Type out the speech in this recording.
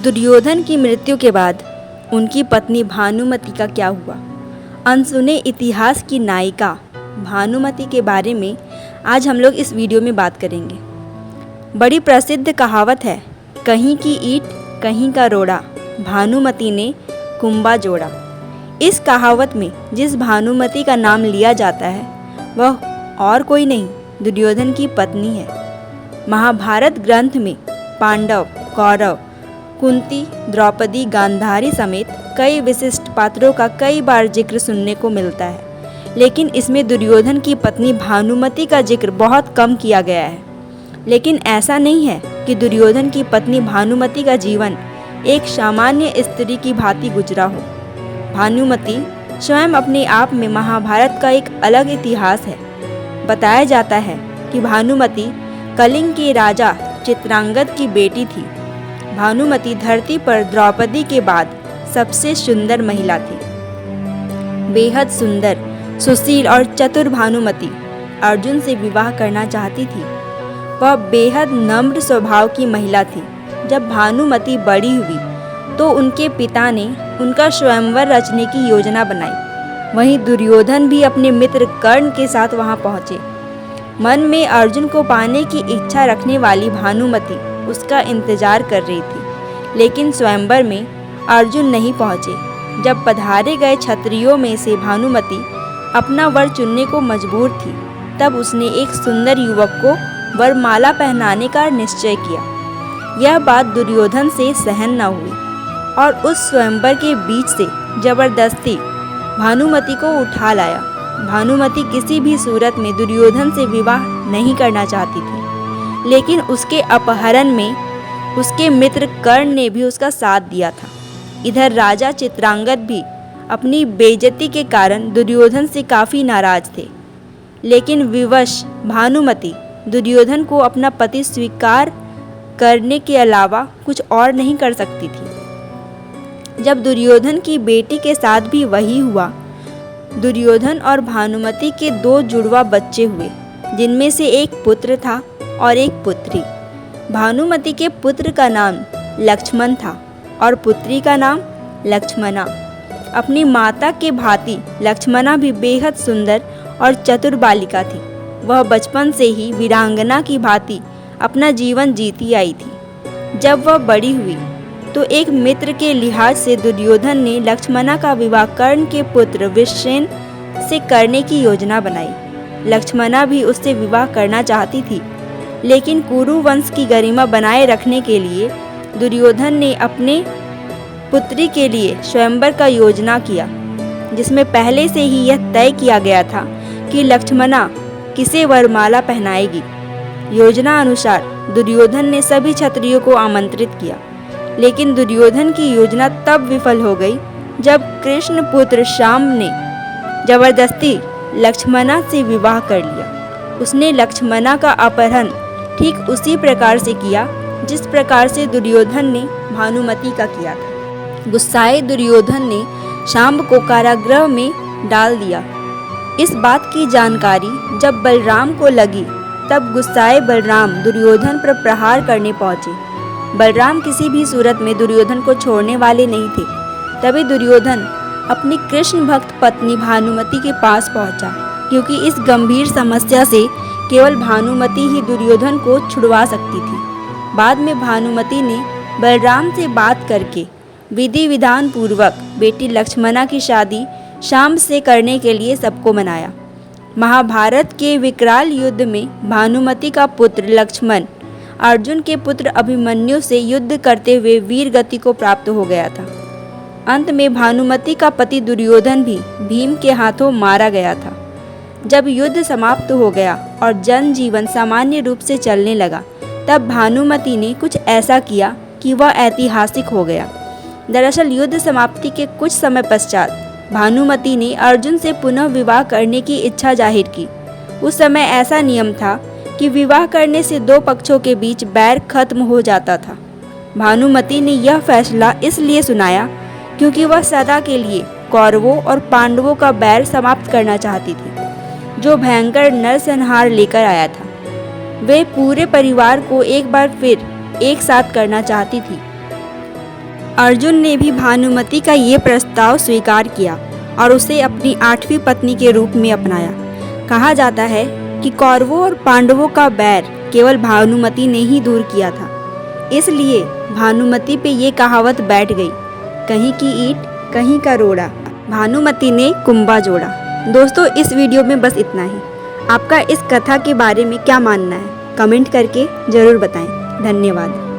दुर्योधन की मृत्यु के बाद उनकी पत्नी भानुमति का क्या हुआ? अनसुने इतिहास की नायिका भानुमति के बारे में आज हम लोग इस वीडियो में बात करेंगे। बड़ी प्रसिद्ध कहावत है, कहीं की ईंट कहीं का रोड़ा, भानुमति ने कुंभा जोड़ा। इस कहावत में जिस भानुमति का नाम लिया जाता है वह और कोई नहीं, दुर्योधन की पत्नी है। महाभारत ग्रंथ में पांडव, कौरव, कुंती, द्रौपदी, गांधारी समेत कई विशिष्ट पात्रों का कई बार जिक्र सुनने को मिलता है, लेकिन इसमें दुर्योधन की पत्नी भानुमति का जिक्र बहुत कम किया गया है। लेकिन ऐसा नहीं है कि दुर्योधन की पत्नी भानुमति का जीवन एक सामान्य स्त्री की भांति गुजरा हो। भानुमति स्वयं अपने आप में महाभारत का एक अलग इतिहास है। बताया जाता है कि भानुमति कलिंग के राजा चित्रांगद की बेटी थी। भानुमति धरती पर द्रौपदी के बाद सबसे सुंदर महिला थी। बेहद सुंदर, सुशील और चतुर भानुमति अर्जुन से विवाह करना चाहती थी। वह बेहद नम्र स्वभाव की महिला थी। जब भानुमति बड़ी हुई तो उनके पिता ने उनका स्वयंवर रचने की योजना बनाई। वहीं दुर्योधन भी अपने मित्र कर्ण के साथ वहां पहुंचे। मन में अर्जुन को पाने की इच्छा रखने वाली भानुमति उसका इंतजार कर रही थी, लेकिन स्वयंवर में अर्जुन नहीं पहुंचे। जब पधारे गए क्षत्रियों में से भानुमति अपना वर चुनने को मजबूर थी, तब उसने एक सुंदर युवक को वरमाला पहनाने का निश्चय किया। यह बात दुर्योधन से सहन न हुई और उस स्वयंवर के बीच से जबरदस्ती भानुमति को उठा लाया। भानुमति किसी भी सूरत में दुर्योधन से विवाह नहीं करना चाहती थी, लेकिन उसके अपहरण में उसके मित्र कर्ण ने भी उसका साथ दिया था। इधर राजा चित्रांगद भी अपनी बेइज्जती के कारण दुर्योधन से काफ़ी नाराज थे, लेकिन विवश भानुमति दुर्योधन को अपना पति स्वीकार करने के अलावा कुछ और नहीं कर सकती थी। जब दुर्योधन की बेटी के साथ भी वही हुआ। दुर्योधन और भानुमति के दो जुड़वा बच्चे हुए, जिनमें से एक पुत्र था और एक पुत्री। भानुमति के पुत्र का नाम लक्ष्मण था और पुत्री का नाम लक्ष्मणा। अपनी माता के भांति लक्ष्मणा भी बेहद सुंदर और चतुर बालिका थी। वह बचपन से ही वीरांगना की भांति अपना जीवन जीती आई थी। जब वह बड़ी हुई तो एक मित्र के लिहाज से दुर्योधन ने लक्ष्मणा का विवाह कर्ण के पुत्र विश्रसेन से करने की योजना बनाई। लक्ष्मणा भी उससे विवाह करना चाहती थी, लेकिन कुरु वंश की गरिमा बनाए रखने के लिए दुर्योधन ने अपने पुत्री के लिए स्वयंवर का योजना किया, जिसमें पहले से ही यह तय किया गया था कि लक्ष्मणा किसे वरमाला पहनाएगी। योजना अनुसार दुर्योधन ने सभी क्षत्रियों को आमंत्रित किया, लेकिन दुर्योधन की योजना तब विफल हो गई जब कृष्ण पुत्र शाम ने जबरदस्ती लक्ष्मणा से विवाह कर लिया। उसने लक्ष्मणा का अपहरण ठीक उसी प्रकार से किया जिस प्रकार से दुर्योधन ने भानुमति का किया था। गुस्साए दुर्योधन ने शाम को कारागृह में डाल दिया। इस बात की जानकारी जब बलराम को लगी, तब गुस्साए बलराम दुर्योधन पर प्रहार करने पहुंचे। बलराम किसी भी सूरत में दुर्योधन को छोड़ने वाले नहीं थे। तभी दुर्योधन अपनी कृष्ण भक्त पत्नी भानुमति के पास पहुंचा, क्योंकि इस गंभीर समस्या से केवल भानुमति ही दुर्योधन को छुड़वा सकती थी। बाद में भानुमति ने बलराम से बात करके विधि विधान पूर्वक बेटी लक्ष्मणा की शादी शाम से करने के लिए सबको मनाया। महाभारत के विकराल युद्ध में भानुमति का पुत्र लक्ष्मण अर्जुन के पुत्र अभिमन्यु से युद्ध करते हुए वीर गति को प्राप्त हो गया था। अंत में भानुमति का पति दुर्योधन भी भीम के हाथों मारा गया था। जब युद्ध समाप्त हो गया और जनजीवन सामान्य रूप से चलने लगा, तब भानुमति ने कुछ ऐसा किया कि वह ऐतिहासिक हो गया। दरअसल युद्ध समाप्ति के कुछ समय पश्चात भानुमति ने अर्जुन से पुनः विवाह करने की इच्छा जाहिर की। उस समय ऐसा नियम था कि विवाह करने से दो पक्षों के बीच बैर खत्म हो जाता था। भानुमति ने यह फैसला इसलिए सुनाया क्योंकि वह सदा के लिए कौरवों और पांडवों का बैर समाप्त करना चाहती थी, जो भयंकर नरसंहार लेकर आया था। वे पूरे परिवार को एक बार फिर एक साथ करना चाहती थी। अर्जुन ने भी भानुमति का ये प्रस्ताव स्वीकार किया और उसे अपनी 8वीं पत्नी के रूप में अपनाया। कहा जाता है कि कौरवों और पांडवों का बैर केवल भानुमति ने ही दूर किया था, इसलिए भानुमति पे ये कहावत बैठ गई, कहीं की ईंट कहीं का रोड़ा, भानुमति ने कुंभा जोड़ा। दोस्तों, इस वीडियो में बस इतना ही। आपका इस कथा के बारे में क्या मानना है, कमेंट करके ज़रूर बताएं। धन्यवाद।